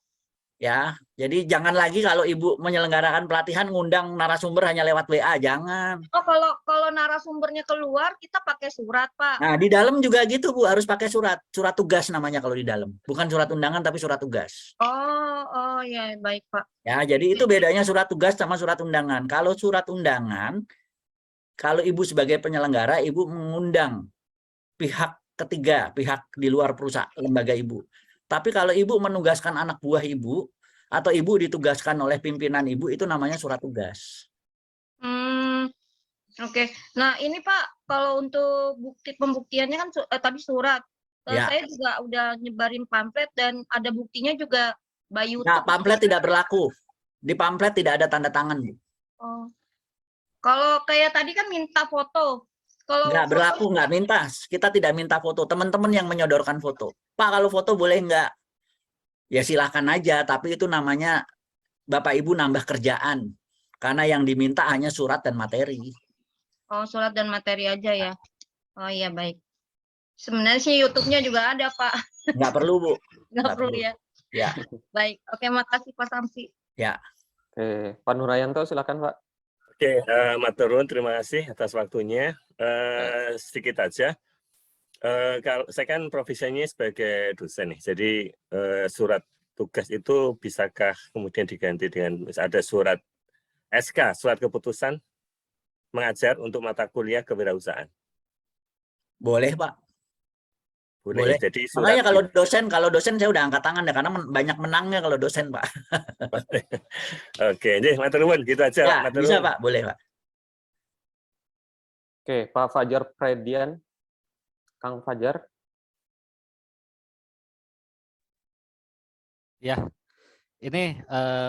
Ya, jadi jangan lagi kalau Ibu menyelenggarakan pelatihan ngundang narasumber hanya lewat WA, jangan.
Oh, kalau narasumbernya keluar kita pakai surat, Pak.
Nah, di dalam juga gitu, Bu, harus pakai surat tugas namanya kalau di dalam. Bukan surat undangan tapi surat tugas.
Oh ya, baik, Pak.
Ya, jadi itu bedanya surat tugas sama surat undangan. Kalau surat undangan, kalau Ibu sebagai penyelenggara, Ibu mengundang pihak ketiga, pihak di luar perusahaan lembaga Ibu. Tapi kalau Ibu menugaskan anak buah Ibu atau Ibu ditugaskan oleh pimpinan Ibu, itu namanya surat tugas.
Oke. Nah, ini Pak, kalau untuk pembuktiannya kan tadi surat.
Ya.
Saya juga udah nyebarin pamflet dan ada buktinya juga Bayu.
Nah, pamflet tidak berlaku. Di pamflet tidak ada tanda tangan, Bu.
Oh. Kalau kayak tadi kan minta foto. Kalau
nggak berlaku, nggak minta. Kita tidak minta foto. Teman-teman yang menyodorkan foto. Pak, kalau foto boleh nggak? Ya silahkan aja. Tapi itu namanya Bapak Ibu nambah kerjaan. Karena yang diminta hanya surat dan materi.
Oh, surat dan materi aja ya. Oh iya, baik. Sebenarnya sih YouTube-nya juga ada, Pak.
Nggak perlu, Bu.
Nggak perlu ya.
Ya.
Baik. Oke, makasih Pak Samsi.
Ya.
Oke, Pak Nurayanto silakan, Pak.
Oke, Maturun, terima kasih atas waktunya. Sedikit aja. Kalau saya kan profesinya sebagai dosen nih, jadi surat tugas itu bisakah kemudian diganti dengan ada surat SK, surat keputusan mengajar untuk mata kuliah kewirausahaan?
Boleh, Pak.
Boleh. Jadi surat
makanya kalau dosen saya udah angkat tangan ya, karena banyak menangnya kalau dosen, Pak.
Oke, jadi matur nuwun gitu aja.
Ya,
matur
bisa,
nuwun.
Pak. Boleh, Pak.
Oke, Pak Fajar Predian. Kang Fajar.
Ya, ini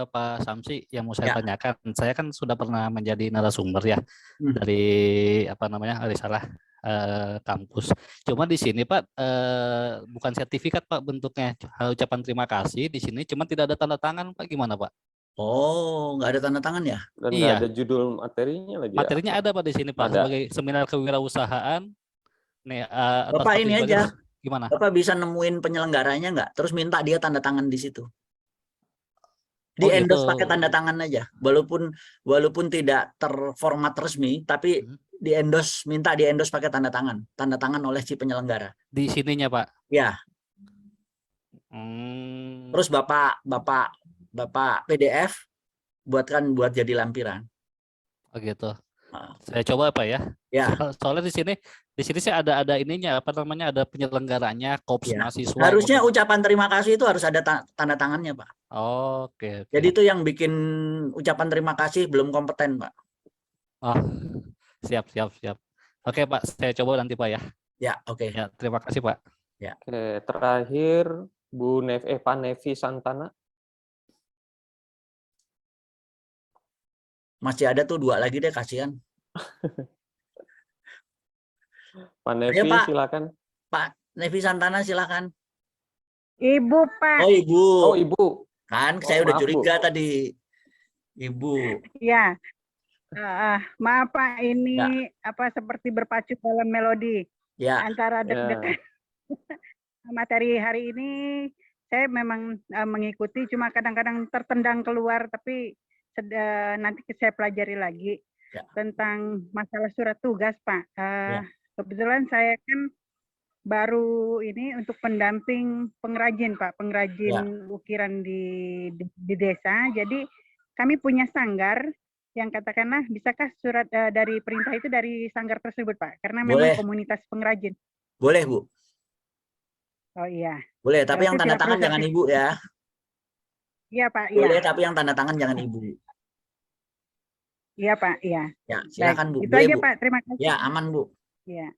Pak Samsi yang mau saya tanyakan. Saya kan sudah pernah menjadi narasumber ya dari kampus. Cuma di sini Pak bukan sertifikat Pak bentuknya, ucapan terima kasih di sini. Cuma tidak ada tanda tangan Pak, gimana Pak?
Oh, nggak ada tanda tangan ya?
Dan
Iya.
nggak ada judul materinya lagi.
Materinya ada Pak di sini Pak,
Ada.
sebagai seminar kewirausahaan. Nih, atas
Bapak
topik
ini
belajar-
aja.
Gimana?
Bapak bisa nemuin penyelenggaranya nggak? Terus minta dia tanda tangan di situ. Di
Oh,
endorse
gitu.
pakai tanda tangan aja. Walaupun tidak terformat resmi, tapi di endorse, minta di endorse pakai tanda tangan oleh si penyelenggara.
Di sininya Pak.
Ya. Terus Bapak PDF buat jadi lampiran.
Oh gitu. Saya coba Pak ya.
Ya.
Soalnya di sini sih ada ininya, apa namanya, ada penyelenggaranya, kops
Ya.
mahasiswa.
Harusnya ucapan terima kasih itu harus ada tanda tangannya, Pak.
Oke.
Jadi itu yang bikin ucapan terima kasih belum kompeten, Pak.
Oh, siap. Oke Pak, saya coba nanti Pak ya.
Ya, oke.
Ya, terima kasih Pak.
Ya.
Oke, terakhir Pak Nevi Santana.
Masih ada tuh 2 lagi deh, kasihan.
Pak Nevi,
Pak.
silakan.
Pak Nevi Santana, silakan.
Ibu, Pak.
Oh, Ibu.
Oh, Ibu.
Kan
Oh,
saya udah
maaf, Bu.
curiga tadi. Ibu.
Ya. Maaf Pak,
Ya.
ini seperti berpacu dalam melodi
Ya.
antara deg-degan. Materi hari ini saya memang mengikuti, cuma kadang-kadang tertendang keluar, tapi nanti saya pelajari lagi tentang masalah surat tugas, Pak. Kebetulan saya kan baru ini untuk pendamping pengrajin, Pak, pengrajin ukiran di desa. Jadi kami punya sanggar yang katakanlah bisakah surat dari perintah itu dari sanggar tersebut, Pak? Karena memang komunitas pengrajin.
Boleh, Bu.
Oh iya.
Boleh, tapi yang tanda
tidak
tangan
perlu
jangan Ibu ya.
Iya, Pak.
Boleh,
Iya.
tapi yang tanda tangan jangan Ibu.
Iya, Pak. Iya.
Ya, silakan Bu.
Itu
Boleh,
aja,
Bu.
Pak. Terima kasih.
Ya, aman, Bu.
Iya.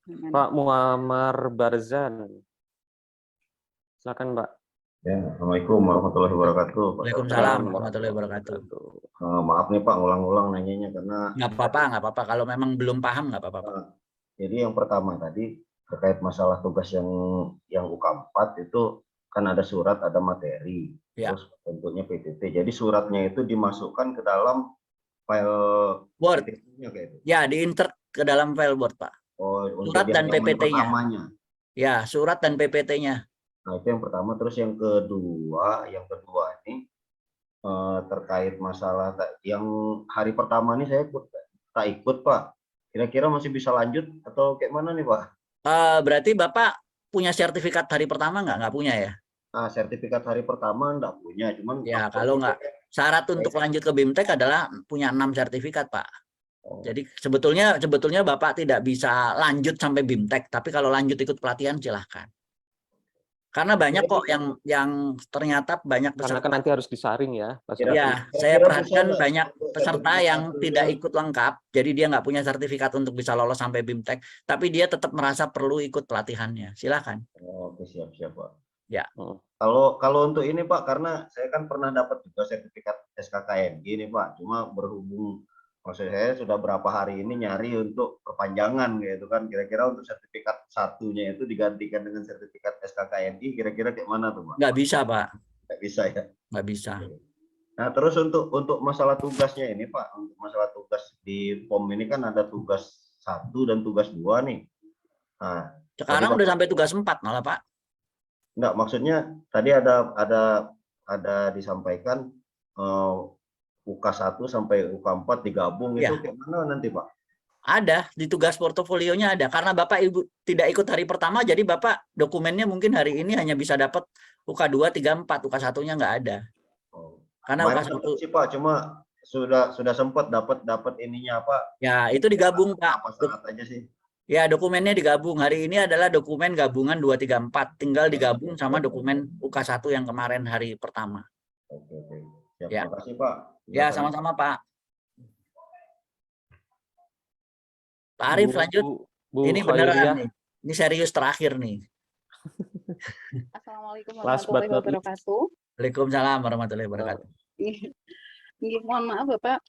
Aman.
Pak Muammar Barzan. Silakan, Pak.
Ya, Assalamualaikum warahmatullahi wabarakatuh.
Waalaikumsalam warahmatullahi wabarakatuh.
Maaf nih Pak, ngulang-ngulang nanyanya karena
nggak apa-apa. Kalau memang belum paham nggak apa-apa.
Jadi yang pertama tadi terkait masalah tugas yang UK4 itu kan ada surat, ada materi, terus bentuknya PPT. Jadi suratnya itu dimasukkan ke dalam file
Word.
gitu.
Ya, diinsert ke dalam file Word, Pak.
Oh,
Surat dan PPT-nya. Ya, surat dan PPT-nya.
Nah, itu yang pertama. Terus yang kedua ini terkait masalah yang hari pertama ini saya tak ikut, Pak. Kira-kira masih bisa lanjut atau kayak mana nih, Pak?
Berarti Bapak punya sertifikat hari pertama nggak? Nggak punya ya?
Nah, sertifikat hari pertama nggak punya, cuman
ya kalau nggak, syarat untuk lanjut ke BIMTEK adalah punya 6 sertifikat, Pak. Jadi sebetulnya Bapak tidak bisa lanjut sampai BIMTEK, tapi kalau lanjut ikut pelatihan silahkan. Karena banyak kok yang ternyata banyak peserta.
Karena kan nanti harus disaring ya.
Ya, saya perhatikan banyak peserta yang tidak ikut lengkap, jadi dia nggak punya sertifikat untuk bisa lolos sampai BIMTEK, tapi dia tetap merasa perlu ikut pelatihannya. Silakan.
Oke, siap-siap, Pak.
Ya.
Kalau untuk ini Pak, karena saya kan pernah dapat juga sertifikat SKKNG ini Pak, cuma berhubung maksud saya sudah berapa hari ini nyari untuk perpanjangan gitu kan, kira-kira untuk sertifikat satunya itu digantikan dengan sertifikat SKKNI, kira-kira kayak mana tuh Pak?
Nggak bisa Pak.
Nggak bisa ya?
Nggak bisa.
Nah terus untuk masalah tugasnya ini Pak, untuk masalah tugas di POM ini kan ada tugas 1 dan tugas 2 nih. Nah,
sekarang udah sampai tugas 4 malah Pak.
Enggak, maksudnya tadi ada disampaikan UK1 sampai UK4 digabung itu kayak mana nanti Pak? Ada,
di tugas portofolionya ada. Karena Bapak Ibu tidak ikut hari pertama, jadi Bapak dokumennya mungkin hari ini hanya bisa dapat UK2, 3, 4, UK1-nya nggak ada. Karena UK1
sih Pak, cuma sudah sempat dapat ininya apa?
Ya, itu digabung Pak.
Apa syarat aja sih?
Ya, dokumennya digabung. Hari ini adalah dokumen gabungan 2, 3, 4. Tinggal digabung sama dokumen UK1 yang kemarin hari pertama.
Oke. Siap,
Ya.
Terima kasih Pak.
Ya, sama-sama Pak. Pak Arief lanjut. Ini beneran nih. Ini serius terakhir nih.
Assalamualaikum warahmatullahi wabarakatuh.
Waalaikumsalam warahmatullahi wabarakatuh.
Mohon maaf Bapak.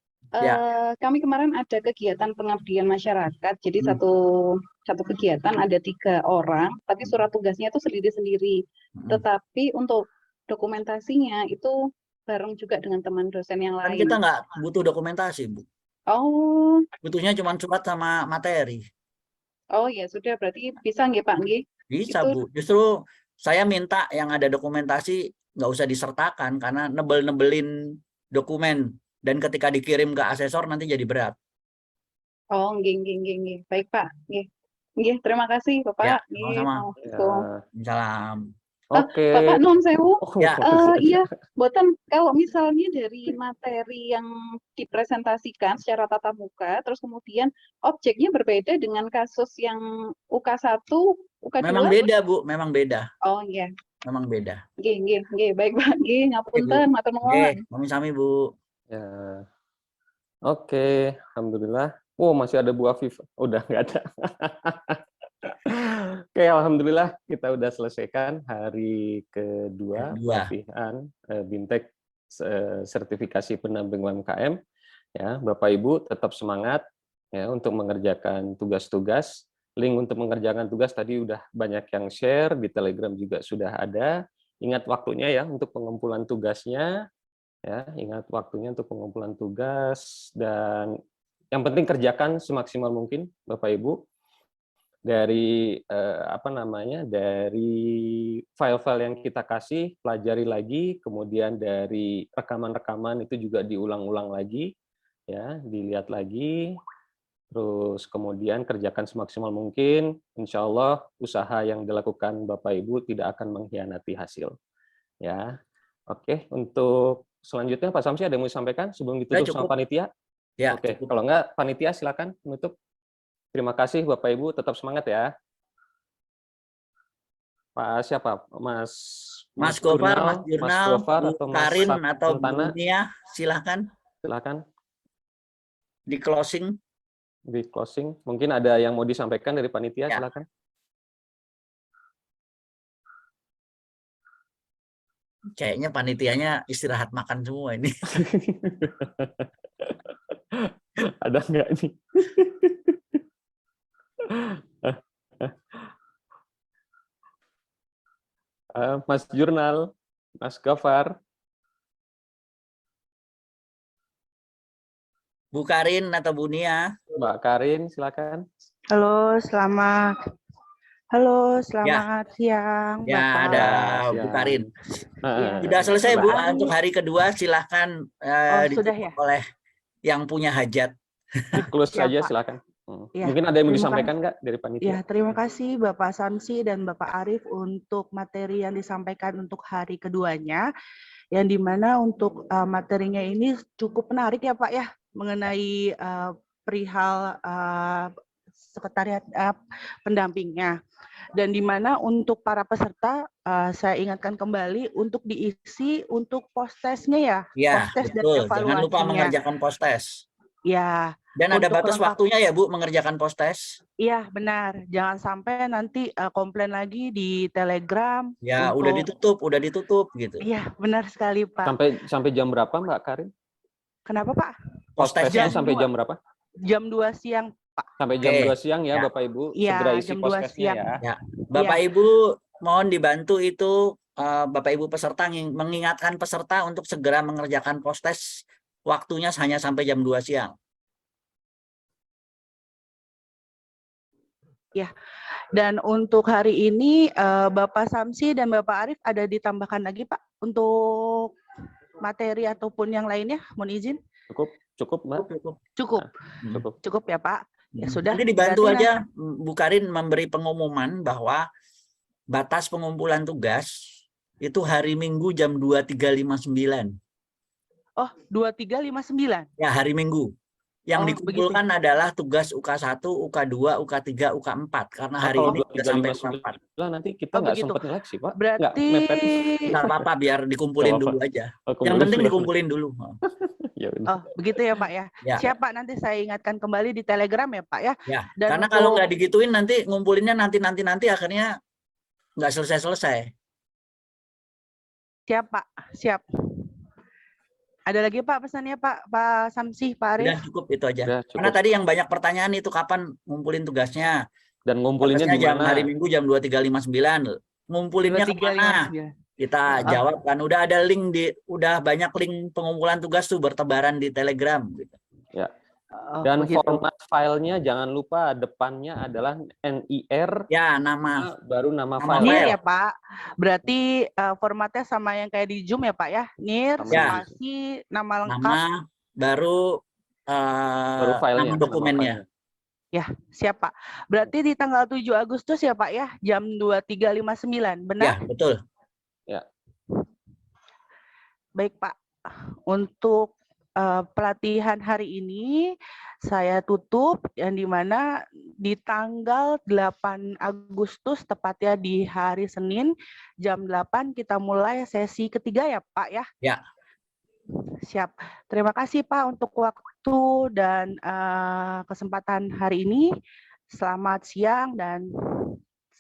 Ya.
Kami kemarin ada kegiatan pengabdian masyarakat. Jadi satu kegiatan ada 3 orang, tapi surat tugasnya itu sendiri-sendiri. Tetapi untuk dokumentasinya itu bareng juga dengan teman dosen yang lain.
Kita nggak butuh dokumentasi, Bu.
Oh.
Butuhnya cuma surat sama materi.
Oh ya sudah, berarti bisa nggih Pak nggih?
Bisa Bu. Justru saya minta yang ada dokumentasi nggak usah disertakan karena nebel-nebelin dokumen dan ketika dikirim ke asesor nanti jadi berat.
Oh nggih. Baik Pak. Nggih, terima kasih Bapak.
Ya,
Nggih.
sama-sama. Salam.
Oke.
Bapak nun sewu.
Ya.
Iya, boten kalau misalnya dari materi yang dipresentasikan secara tatap muka, terus kemudian objeknya berbeda dengan kasus yang UK1, UK2.
Memang beda, Bu, memang beda.
Oh iya.
Memang beda.
Nggih. Baik Pak. Nggih, ngapunten, matur nuwun.
Kami sami Bu.
Ya. Oke, alhamdulillah. Oh, masih ada Bu Afif. Udah nggak ada. Oke, alhamdulillah kita udah selesaikan hari kedua pelatihan BIMTEK sertifikasi pendamping UMKM. Ya, Bapak Ibu tetap semangat ya untuk mengerjakan tugas-tugas. Link untuk mengerjakan tugas tadi udah banyak yang share, di Telegram juga sudah ada. Ingat waktunya ya untuk pengumpulan tugasnya Ya, ingat waktunya untuk pengumpulan tugas, dan yang penting kerjakan semaksimal mungkin Bapak Ibu. Dari dari file-file yang kita kasih, pelajari lagi, kemudian dari rekaman-rekaman itu juga diulang-ulang lagi, ya, dilihat lagi, terus kemudian kerjakan semaksimal mungkin. Insya Allah usaha yang dilakukan Bapak Ibu tidak akan mengkhianati hasil. Ya, oke. Untuk selanjutnya Pak Samsi ada yang mau disampaikan sebelum ditutup sama panitia?
Ya,
oke. Kalau enggak, panitia silakan menutup. Terima kasih Bapak Ibu, tetap semangat ya. Pak siapa?
Mas Gofar, Mas Jurnal,
atau Mas
Karin atau Bu
Montana?
Nia, silakan.
Silakan.
Di closing.
Di closing. Mungkin ada yang mau disampaikan dari panitia, silakan.
Kayaknya panitianya istirahat makan semua ini.
Ada nggak ini? Mas Jurnal, Mas Gofar.
Bu Karin atau Bu Nia.
Mbak Karin, silakan.
Halo, selamat siang,
Ya,
Bapak.
ada Bu Karin. Sudah selesai Bu, untuk hari kedua silahkan
sudah ya?
oleh yang punya hajat.
Di close saja silakan.
Ya,
mungkin ada yang mau disampaikan nggak dari panitia?
Ya, terima kasih Bapak Samsi dan Bapak Arif untuk materi yang disampaikan untuk hari keduanya, yang dimana untuk materinya ini cukup menarik ya Pak ya, mengenai perihal sekretariat pendampingnya. Dan di mana untuk para peserta, saya ingatkan kembali untuk diisi untuk post-testnya ya.
Ya,
post-test dan
betul.
evaluasinya.
Jangan lupa mengerjakan post-test.
Ya.
Dan ada batas waktunya ya Bu, mengerjakan post-test?
Iya, benar. Jangan sampai nanti komplain lagi di Telegram.
Ya, udah ditutup gitu.
Iya, benar sekali Pak.
Sampai jam berapa Mbak Karin?
Kenapa Pak?
Post-testnya sampai jam berapa?
Jam 2 siang Pak.
Sampai jam 2 siang ya, Bapak Ibu.
Iya,
segera isi
jam 2
post-testnya
siang.
ya.
Bapak Ibu mohon dibantu itu Bapak Ibu peserta mengingatkan peserta untuk segera mengerjakan post-test, waktunya hanya sampai jam 2 siang.
Ya, dan untuk hari ini Bapak Samsi dan Bapak Arif ada ditambahkan lagi Pak untuk materi ataupun yang lainnya, mohon izin.
Cukup Mbak.
Cukup ya Pak. Ya sudah.
Nanti dibantu aja Bu Karin memberi pengumuman bahwa batas pengumpulan tugas itu hari Minggu jam 23.59.
Oh, 23.59.
Ya, hari Minggu. Yang dikumpulkan adalah tugas UK1, UK2, UK3, UK4 karena hari ini sudah sampai UK4.
Nanti kita nggak sempat seleksi Pak.
Berarti
nggak apa-apa, biar dikumpulin dulu aja. Yang penting dikumpulin dulu.
Oh, begitu ya Pak ya. Siap Pak, nanti saya ingatkan kembali di Telegram ya Pak ya.
Ya, karena kalau nggak digituin nanti ngumpulinnya nanti akhirnya nggak selesai-selesai.
Siap Pak, siap. Ada lagi Pak pesannya Pak Samsi, Pak Arif?
Udah cukup itu aja. Karena tadi yang banyak pertanyaan itu kapan ngumpulin tugasnya.
Dan ngumpulinnya di mana?
Hari Minggu jam 23.59. Ngumpulinnya kemana? Kita jawab kan udah ada link udah banyak link pengumpulan tugas tuh bertebaran di Telegram gitu.
Ya. Dan format filenya jangan lupa depannya adalah NIR.
Ya, nama.
Baru nama file.
NIR ya Pak. Berarti formatnya sama yang kayak di Zoom ya Pak ya. NIR, spasi, nama lengkap.
Nama, baru
filenya,
nama dokumennya.
Ya, siap Pak. Berarti di tanggal 7 Agustus ya Pak ya, jam 23.59, benar?
Ya, betul.
Ya.
Baik Pak. Untuk pelatihan hari ini saya tutup, yang dimana di tanggal 8 Agustus tepatnya di hari Senin jam 8 kita mulai sesi ketiga ya Pak ya?
Ya.
Siap. Terima kasih Pak untuk waktu dan kesempatan hari ini. Selamat siang dan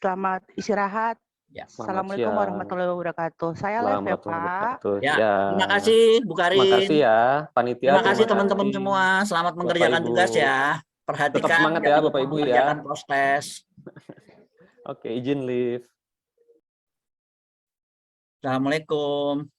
selamat istirahat.
Ya.
Assalamualaikum warahmatullahi wabarakatuh. Saya live ya Pak.
Ya. Terima kasih Bu Karin.
Terima kasih ya panitia.
Terima kasih teman-teman semua. Selamat mengerjakan tugas ya. Perhatikan.
Tetap semangat ya Bapak Ibu ya.
Mengerjakan proses.
Oke, izin live.
Assalamualaikum.